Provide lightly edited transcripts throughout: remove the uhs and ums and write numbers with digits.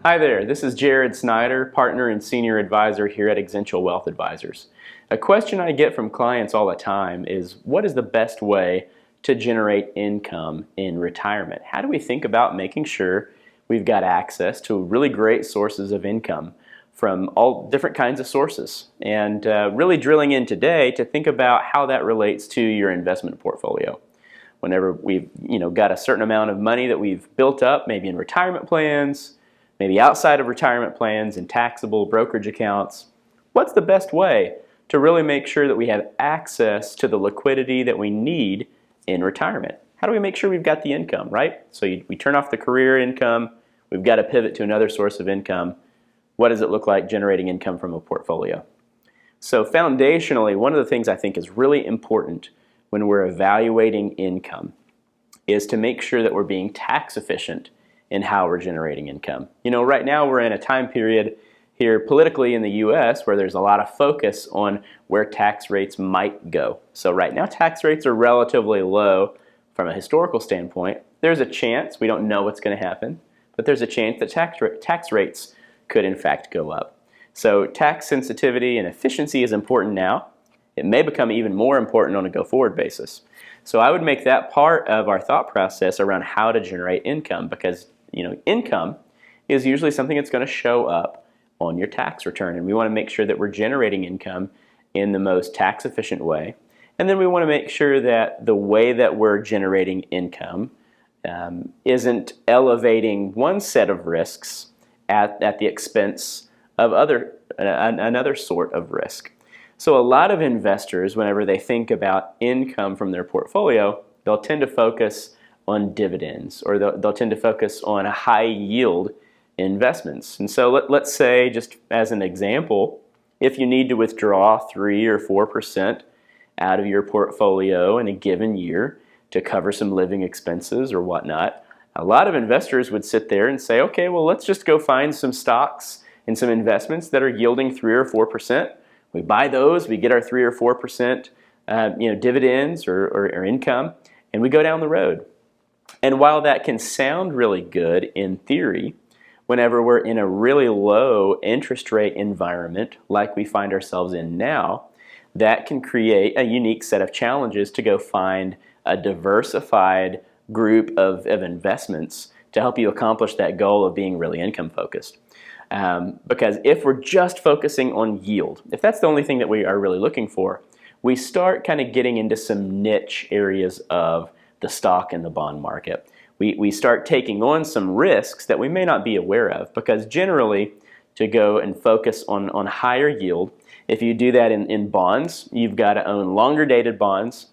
Hi there, this is Jared Snider, partner and senior advisor here at Exencial Wealth Advisors. A question I get from clients all the time is, what is the best way to generate income in retirement? How do we think about making sure we've got access to really great sources of income from all different kinds of sources? And really drilling in today to think about how that relates to your investment portfolio. Whenever we've got a certain amount of money that we've built up, maybe in retirement plans, maybe outside of retirement plans and taxable brokerage accounts, what's the best way to really make sure that we have access to the liquidity that we need in retirement? How do we make sure we've got the income, right? So we turn off the career income, we've got to pivot to another source of income. What does it look like generating income from a portfolio? So foundationally, one of the things I think is really important when we're evaluating income is to make sure that we're being tax efficient in how we're generating income. Right now we're in a time period here politically in the U.S. where there's a lot of focus on where tax rates might go. So right now tax rates are relatively low from a historical standpoint. There's a chance, we don't know what's going to happen, but there's a chance that tax rates could in fact go up. So tax sensitivity and efficiency is important now. It may become even more important on a go-forward basis. So I would make that part of our thought process around how to generate income, because income is usually something that's going to show up on your tax return, and we want to make sure that we're generating income in the most tax efficient way. And then we want to make sure that the way that we're generating income isn't elevating one set of risks at the expense of another sort of risk. So a lot of investors, whenever they think about income from their portfolio, they'll tend to focus on dividends, or they'll tend to focus on high yield investments. And so let's say, just as an example, if you need to withdraw 3 or 4% out of your portfolio in a given year to cover some living expenses or whatnot, a lot of investors would sit there and say, okay, well, let's just go find some stocks and some investments that are yielding 3 or 4%. We buy those, we get our 3 or 4% dividends or income, and we go down the road. And while that can sound really good in theory, whenever we're in a really low interest rate environment like we find ourselves in now, that can create a unique set of challenges to go find a diversified group of investments to help you accomplish that goal of being really income focused. Because if we're just focusing on yield, if that's the only thing that we are really looking for, we start kind of getting into some niche areas of the stock and the bond market. We start taking on some risks that we may not be aware of, because generally to go and focus on higher yield, if you do that in bonds, you've got to own longer dated bonds,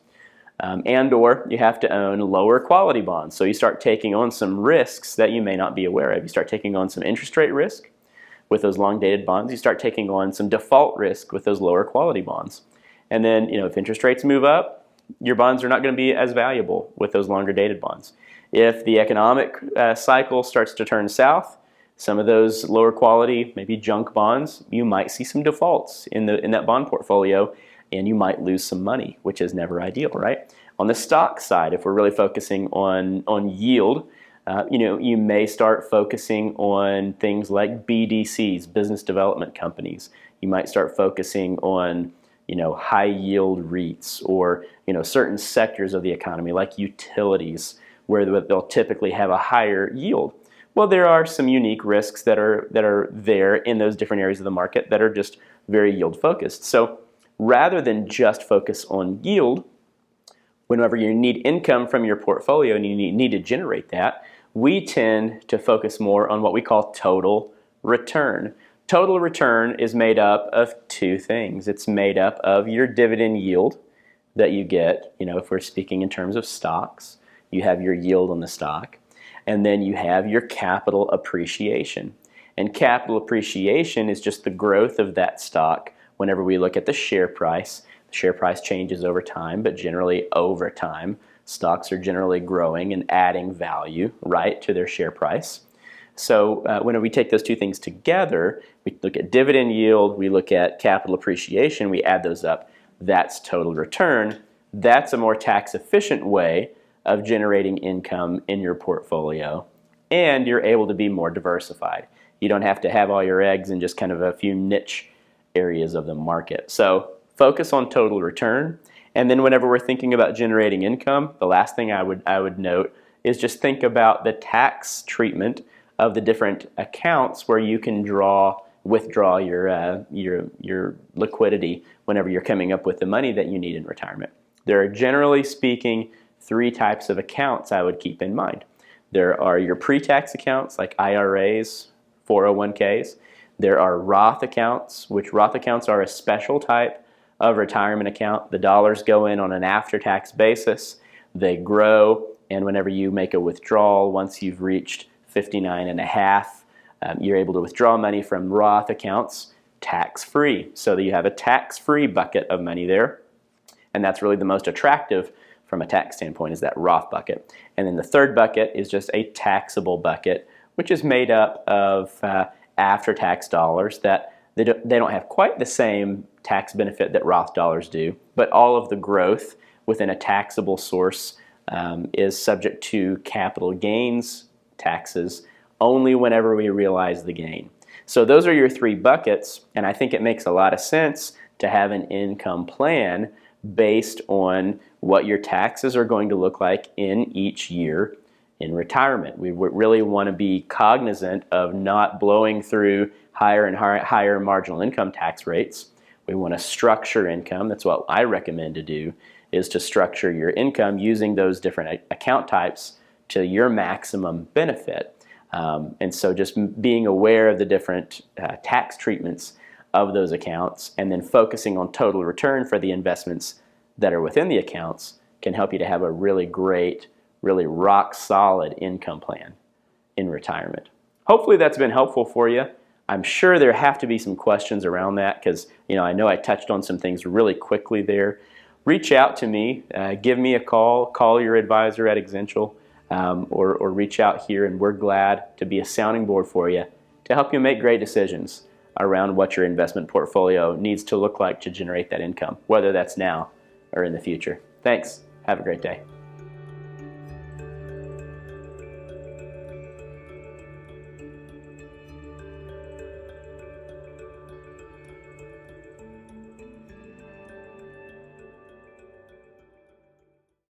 and or you have to own lower quality bonds. So you start taking on some risks that you may not be aware of. You start taking on some interest rate risk with those long dated bonds. You start taking on some default risk with those lower quality bonds. And then if interest rates move up, your bonds are not going to be as valuable with those longer dated bonds. If the economic cycle starts to turn south, some of those lower quality, maybe junk bonds, you might see some defaults in that bond portfolio, and you might lose some money, which is never ideal, right? On the stock side, if we're really focusing on yield, you may start focusing on things like BDCs, business development companies. You might start focusing on high yield REITs, or certain sectors of the economy like utilities, where they'll typically have a higher yield. Well, there are some unique risks that are there in those different areas of the market that are just very yield focused. So rather than just focus on yield, whenever you need income from your portfolio and you need to generate that, we tend to focus more on what we call total return. Total return is made up of two things. It's made up of your dividend yield that you get, if we're speaking in terms of stocks, you have your yield on the stock, and then you have your capital appreciation. And capital appreciation is just the growth of that stock whenever we look at the share price. The share price changes over time, but generally over time, stocks are generally growing and adding value, right, to their share price. So when we take those two things together, we look at dividend yield, we look at capital appreciation, we add those up. That's total return. That's a more tax efficient way of generating income in your portfolio, and you're able to be more diversified. You don't have to have all your eggs in just kind of a few niche areas of the market. So focus on total return. And then whenever we're thinking about generating income, the last thing I would note is just think about the tax treatment of the different accounts where you can withdraw your liquidity whenever you're coming up with the money that you need in retirement. There are, generally speaking, 3 types of accounts I would keep in mind. There are your pre-tax accounts like IRAs, 401ks. There are Roth accounts, which Roth accounts are a special type of retirement account. The dollars go in on an after-tax basis. They grow, and whenever you make a withdrawal, once you've reached 59 and a half, you're able to withdraw money from Roth accounts tax-free. So that you have a tax-free bucket of money there, and that's really the most attractive from a tax standpoint, is that Roth bucket. And then the third bucket is just a taxable bucket, which is made up of after-tax dollars that they don't have quite the same tax benefit that Roth dollars do, but all of the growth within a taxable source is subject to capital gains taxes only whenever we realize the gain. So those are your 3 buckets, and I think it makes a lot of sense to have an income plan based on what your taxes are going to look like in each year in retirement. We really want to be cognizant of not blowing through higher and higher marginal income tax rates. We want to structure income. That's what I recommend to do, is to structure your income using those different account types to your maximum benefit. And so just being aware of the different tax treatments of those accounts and then focusing on total return for the investments that are within the accounts can help you to have a really great, really rock solid income plan in retirement. Hopefully that's been helpful for you. I'm sure there have to be some questions around that because I know I touched on some things really quickly there. Reach out to me, give me a call your advisor at Exencial, or reach out here, and we're glad to be a sounding board for you to help you make great decisions around what your investment portfolio needs to look like to generate that income, whether that's now or in the future. Thanks. Have a great day.